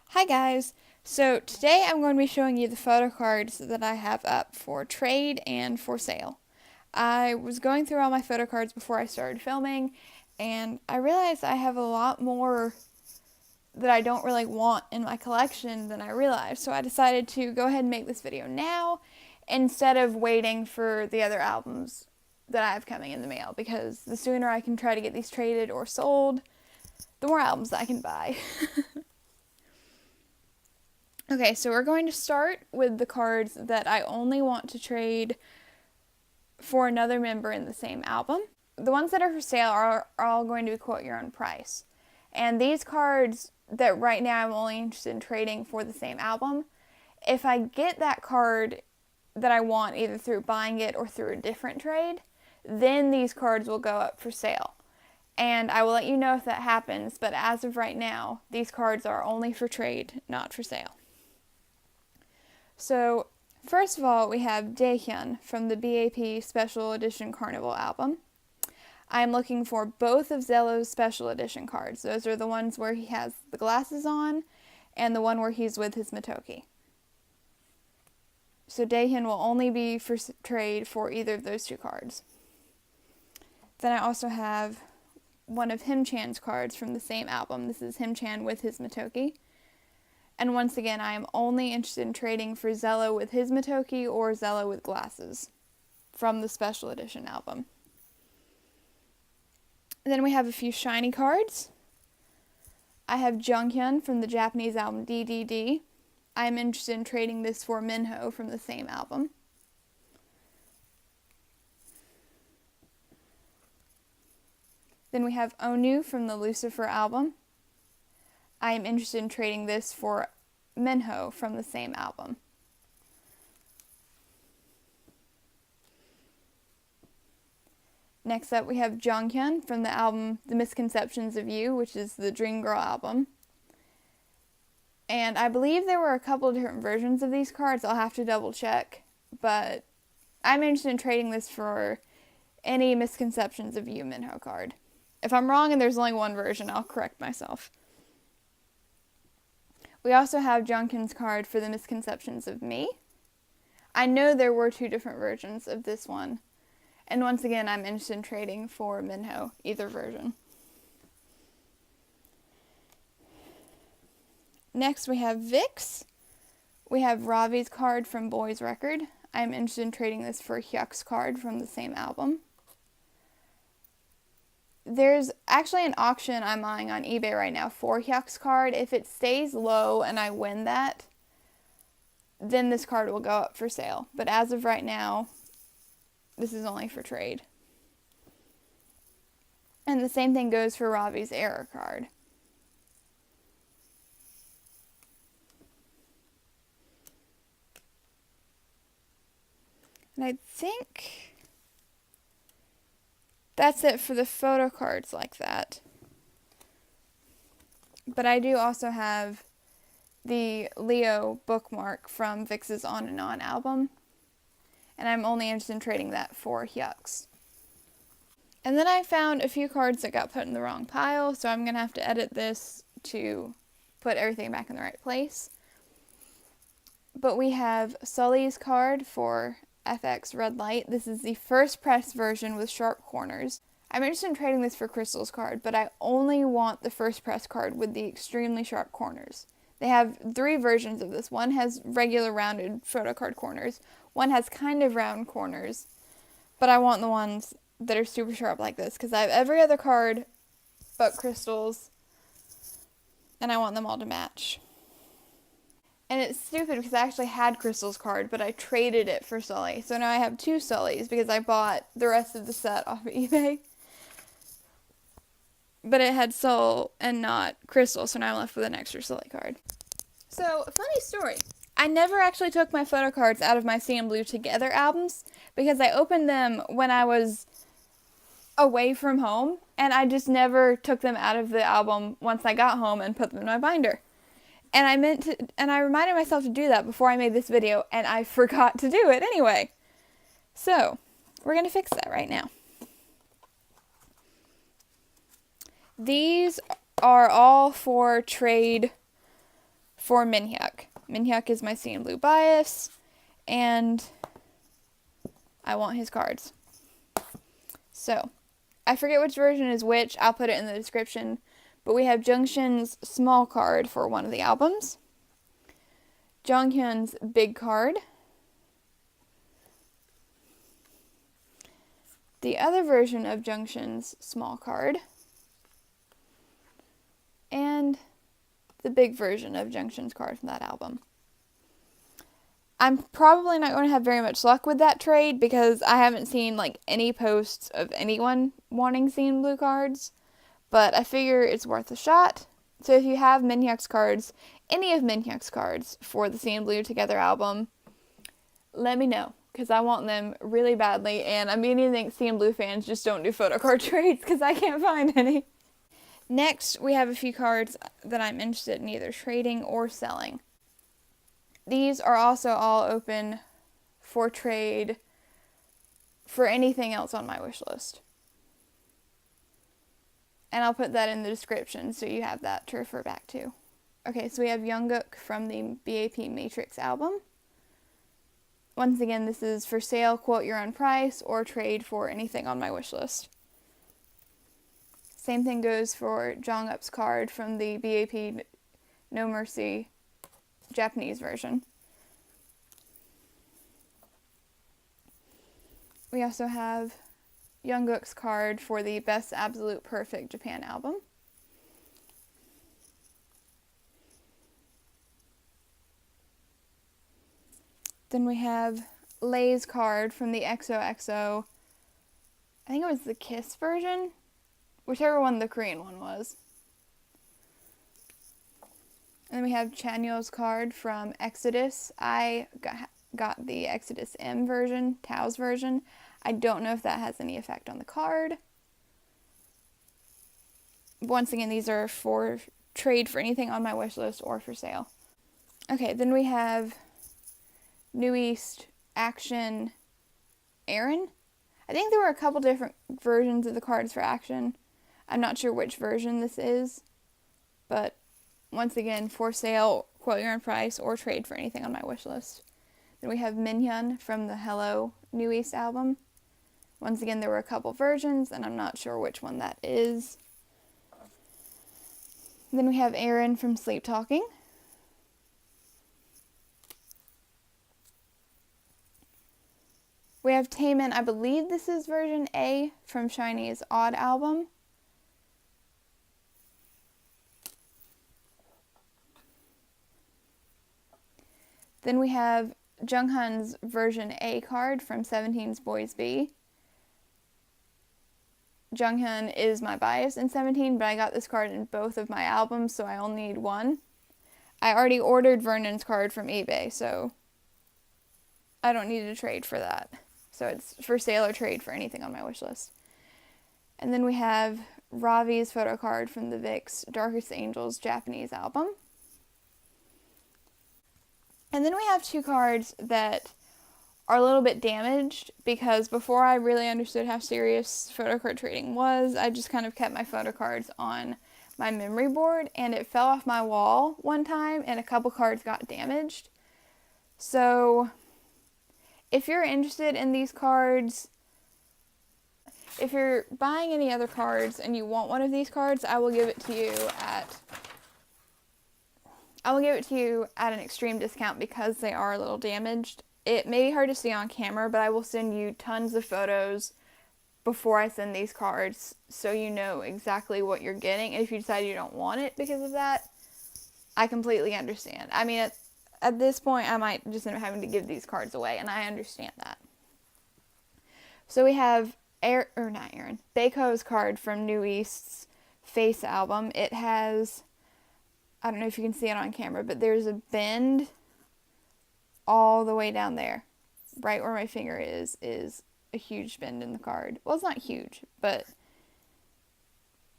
Hi guys! So today I'm going to be showing you the photo cards that I have up for trade and for sale. I was going through all my photo cards before I started filming, and I realized I have a lot more that I don't really want in my collection than I realized. So I decided to go ahead and make this video now instead of waiting for the other albums that I have coming in the mail, because the sooner I can try to get these traded or sold, the more albums I can buy. Okay, so we're going to start with the cards that I only want to trade for another member in the same album. The ones that are for sale are all going to be quote your own price. And these cards that right now I'm only interested in trading for the same album, if I get that card that I want either through buying it or through a different trade, then these cards will go up for sale. And I will let you know if that happens, but as of right now, these cards are only for trade, not for sale. So, first of all, we have Daehyun from the B.A.P Special Edition Carnival album. I'm looking for both of Zello's Special Edition cards. Those are the ones where he has the glasses on, and the one where he's with his Matoki. So Daehyun will only be for trade for either of those two cards. Then I also have one of Him-chan's cards from the same album. This is Him-chan with his Matoki. And once again, I am only interested in trading for Zello with his Matoki or Zello with glasses from the Special Edition album. And then we have a few shiny cards. I have Junghyun from the Japanese album DDD. I am interested in trading this for Minho from the same album. Then we have Onu from the Lucifer album. I am interested in trading this for Minho from the same album. Next up we have Jonghyun from the album The Misconceptions of You, which is the Dream Girl album. And I believe there were a couple of different versions of these cards. I'll have to double check, but I'm interested in trading this for any Misconceptions of You Minho card. If I'm wrong and there's only one version, I'll correct myself. We also have Junghyun's card for the Misconceptions of Me. I know there were two different versions of this one. And once again, I'm interested in trading for Minho, either version. Next we have Vix. We have Ravi's card from Boy's Record. I'm interested in trading this for Hyuk's card from the same album. There's actually an auction I'm eyeing on eBay right now for Hyuk's card. If it stays low and I win that, then this card will go up for sale. But as of right now, this is only for trade. And the same thing goes for Ravi's Error card. And I think that's it for the photo cards like that. But I do also have the Leo bookmark from Vix's On and On album. And I'm only interested in trading that for Hyuk's. And then I found a few cards that got put in the wrong pile, so I'm going to have to edit this to put everything back in the right place. But we have Sully's card for FX Red Light. This is the first press version with sharp corners. I'm interested in trading this for Crystal's card, but I only want the first press card with the extremely sharp corners. They have three versions of this. One has regular rounded photo card corners. One has kind of round corners. But I want the ones that are super sharp like this, because I have every other card but Crystal's, and I want them all to match. And it's stupid because I actually had Crystal's card, but I traded it for Sully. So now I have two Sullys because I bought the rest of the set off of eBay. But it had Soul and not Crystal, so now I'm left with an extra Sully card. So, funny story. I never actually took my photo cards out of my CNBLUE Together albums because I opened them when I was away from home, and I just never took them out of the album once I got home and put them in my binder. And I reminded myself to do that before I made this video, and I forgot to do it anyway. So, we're going to fix that right now. These are all for trade for Minhyuk. Minhyuk is my CNBLUE bias, and I want his cards. So, I forget which version is which. I'll put it in the description. But we have Junghyun's small card for one of the albums, Jonghyun's big card, the other version of Junghyun's small card, and the big version of Junghyun's card from that album. I'm probably not going to have very much luck with that trade because I haven't seen like any posts of anyone wanting CNBLUE cards, but I figure it's worth a shot. So if you have Minhyuk's cards, any of Minhyuk's cards for the CNBLUE Together album, let me know because I want them really badly, and I'm beginning to think CNBLUE fans just don't do Photocard trades because I can't find any. Next, we have a few cards that I'm interested in either trading or selling. These are also all open for trade for anything else on my wish list. And I'll put that in the description so you have that to refer back to. Okay, so we have Jungkook from the B.A.P Matrix album. Once again, this is for sale, quote your own price, or trade for anything on my wish list. Same thing goes for Jongup's card from the B.A.P No Mercy Japanese version. We also have Jungkook's card for the Best Absolute Perfect Japan album. Then we have Lay's card from the EXO-K, I think it was the Kiss version, whichever one the Korean one was. And then we have Chanyeol's card from Exodus. I got the Exodus M version, Tao's version. I don't know if that has any effect on the card. Once again, these are for trade for anything on my wish list or for sale. Okay, then we have New East Action Aaron. I think there were a couple different versions of the cards for Action. I'm not sure which version this is, but once again, for sale, quote your own price, or trade for anything on my wish list. Then we have Minhyun from the Hello New East album. Once again, there were a couple versions, and I'm not sure which one that is. Then we have Aaron from Sleep Talking. We have Taemin, I believe this is version A from SHINee's Odd album. Then we have Junghyun's version A card from 17's Boys B. Junghyun is my bias in 17, but I got this card in both of my albums, so I only need one. I already ordered Vernon's card from eBay, so I don't need to trade for that. So it's for sale or trade for anything on my wish list. And then we have Ravi's photo card from the VIX Darkest Angels Japanese album. And then we have two cards that are a little bit damaged because before I really understood how serious photo card trading was, I just kind of kept my photo cards on my memory board, and it fell off my wall one time and a couple cards got damaged. So if you're interested in these cards, if you're buying any other cards and you want one of these cards, I will give it to you at an extreme discount because they are a little damaged. It may be hard to see on camera, but I will send you tons of photos before I send these cards so you know exactly what you're getting. And if you decide you don't want it because of that, I completely understand. I mean, at this point, I might just end up having to give these cards away, and I understand that. So we have Baeko's card from New East's Face album. It has, I don't know if you can see it on camera, but there's a bend all the way down there. Right where my finger is a huge bend in the card. Well, it's not huge, but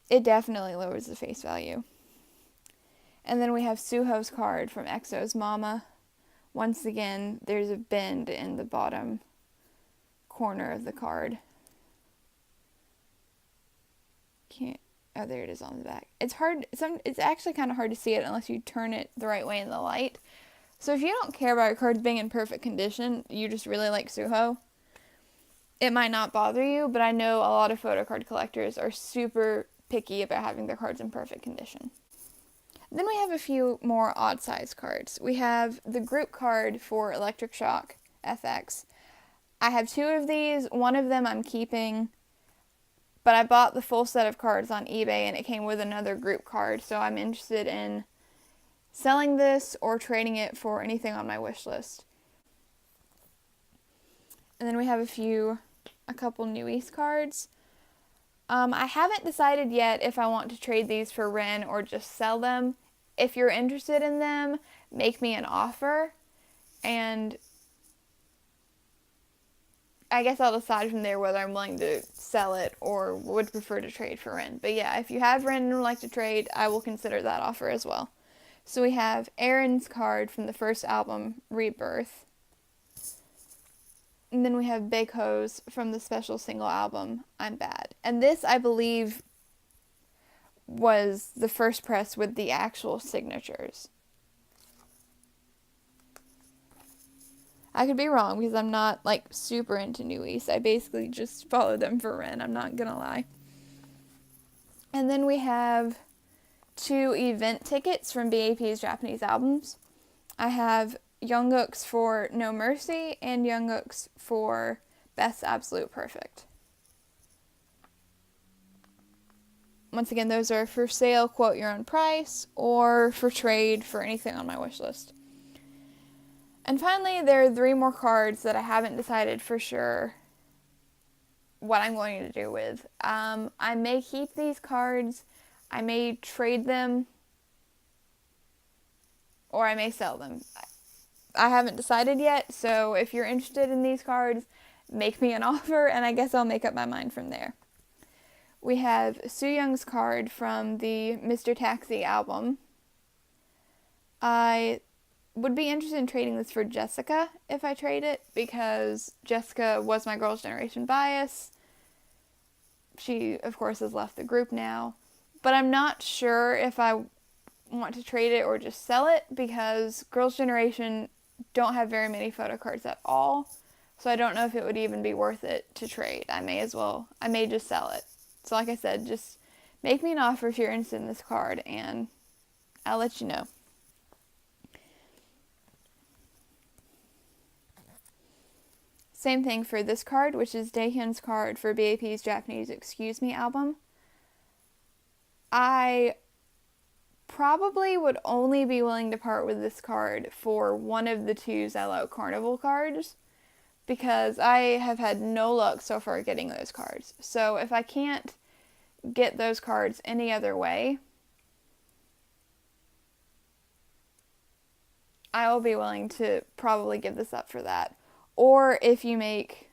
it definitely lowers the face value. And then we have Suho's card from EXO's Mama. Once again, there's a bend in the bottom corner of the card. Oh, there it is on the back. It's hard. It's actually kind of hard to see it unless you turn it the right way in the light. So if you don't care about your cards being in perfect condition, you just really like Suho, it might not bother you, but I know a lot of photocard collectors are super picky about having their cards in perfect condition. Then we have a few more odd size cards. We have the group card for Electric Shock FX. I have 2 of these. One of them I'm keeping, but I bought the full set of cards on eBay and it came with another group card, so I'm interested in selling this or trading it for anything on my wish list. And then we have a couple New East cards. I haven't decided yet if I want to trade these for Ren or just sell them. If you're interested in them, make me an offer, and I guess I'll decide from there whether I'm willing to sell it or would prefer to trade for Ren. But yeah, if you have Ren and would like to trade, I will consider that offer as well. So we have Aaron's card from the first album, Rebirth. And then we have Big Hose from the special single album, I'm Bad. And this, I believe, was the first press with the actual signatures. I could be wrong because I'm not, super into New East. I basically just follow them for Ren, I'm not gonna lie. And then we have 2 event tickets from B.A.P's Japanese albums. I have Jungkook's for No Mercy and Jungkook's for Best Absolute Perfect. Once again, those are for sale, quote your own price, or for trade for anything on my wish list. And finally, there are 3 more cards that I haven't decided for sure what I'm going to do with. I may keep these cards, I may trade them, or I may sell them. I haven't decided yet, so if you're interested in these cards, make me an offer, and I guess I'll make up my mind from there. We have Sooyoung's card from the Mr. Taxi album. I would be interested in trading this for Jessica if I trade it, because Jessica was my Girls' Generation bias. She, of course, has left the group now, but I'm not sure if I want to trade it or just sell it, because Girls' Generation don't have very many photo cards at all, so I don't know if it would even be worth it to trade. I may just sell it. So like I said, just make me an offer if you're interested in this card, and I'll let you know. Same thing for this card, which is Daehyun's card for B.A.P's Japanese Excuse Me album. I probably would only be willing to part with this card for one of the 2 Zello Carnival cards, because I have had no luck so far getting those cards. So if I can't get those cards any other way, I will be willing to probably give this up for that. Or if you make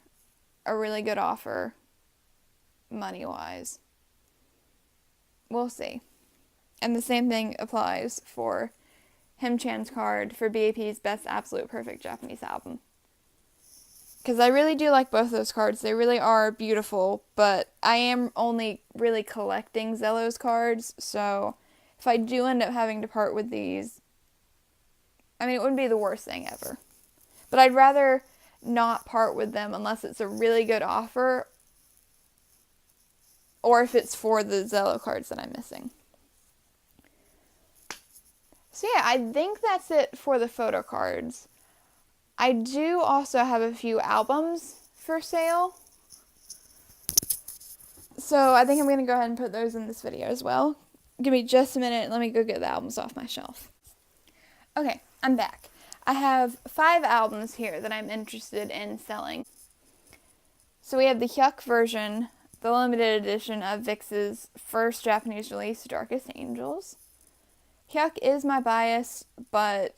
a really good offer, money-wise. We'll see. And the same thing applies for Him-chan's card for B.A.P's Best Absolute Perfect Japanese album. Because I really do like both those cards. They really are beautiful, but I am only really collecting Zello's cards, so if I do end up having to part with these, it wouldn't be the worst thing ever. But I'd rather not part with them unless it's a really good offer, or if it's for the Zello cards that I'm missing. So yeah, I think that's it for the photo cards. I do also have a few albums for sale, so I think I'm going to go ahead and put those in this video as well. Give me just a minute, let me go get the albums off my shelf. Okay, I'm back. I have 5 albums here that I'm interested in selling. So we have the Hyuk version, the limited edition of VIX's first Japanese release, Darkest Angels. Hyuk is my bias, but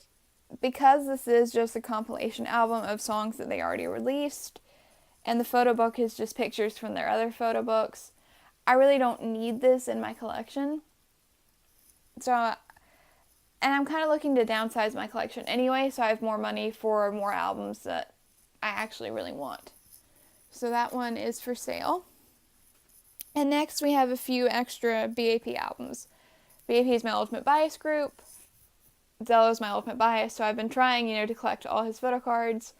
because this is just a compilation album of songs that they already released, and the photo book is just pictures from their other photo books, I really don't need this in my collection. And I'm kind of looking to downsize my collection anyway, so I have more money for more albums that I actually really want. So that one is for sale. And next we have a few extra B.A.P albums. B.A.P is my ultimate bias group. Zello is my ultimate bias, so I've been trying, to collect all his photocards.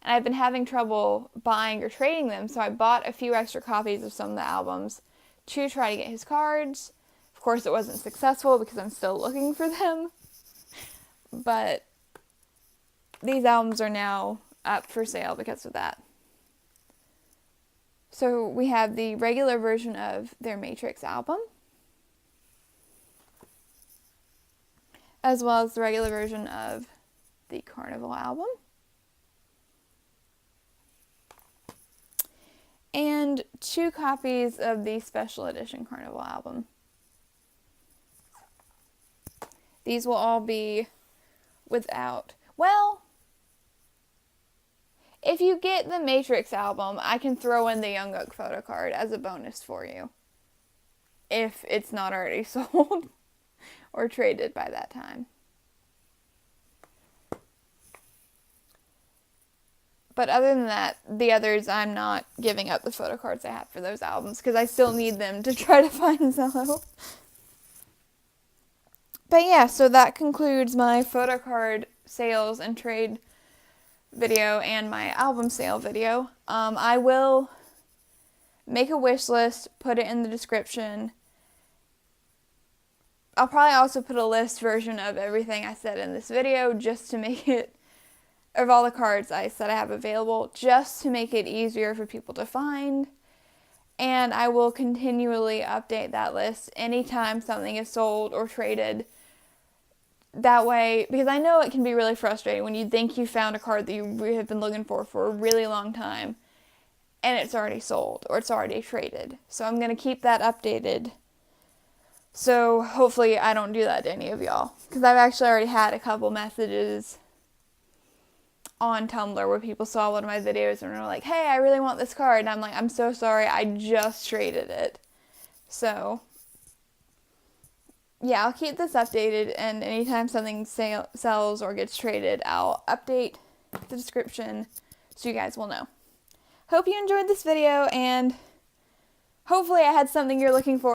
And I've been having trouble buying or trading them, so I bought a few extra copies of some of the albums to try to get his cards. Of course, it wasn't successful because I'm still looking for them. But these albums are now up for sale because of that. So we have the regular version of their Matrix album, as well as the regular version of the Carnival album. And 2 copies of the special edition Carnival album. These will all be without, well, if you get the Matrix album, I can throw in the Jungkook photocard as a bonus for you, if it's not already sold or traded by that time. But other than that, the others, I'm not giving up the photocards I have for those albums because I still need them to try to find Zello. But yeah, so that concludes my photocard sales and trade video and my album sale video. I will make a wish list, put it in the description. I'll probably also put a list version of everything I said in this video just to make it, of all the cards I said I have available, just to make it easier for people to find. And I will continually update that list anytime something is sold or traded. That way, because I know it can be really frustrating when you think you found a card that you have been looking for a really long time and it's already sold or it's already traded. So I'm going to keep that updated. So hopefully I don't do that to any of y'all, because I've actually already had a couple messages on Tumblr where people saw one of my videos and were like, hey, I really want this card. And I'm like, I'm so sorry, I just traded it. So yeah, I'll keep this updated, and anytime something sells or gets traded, I'll update the description so you guys will know. Hope you enjoyed this video, and hopefully I had something you're looking for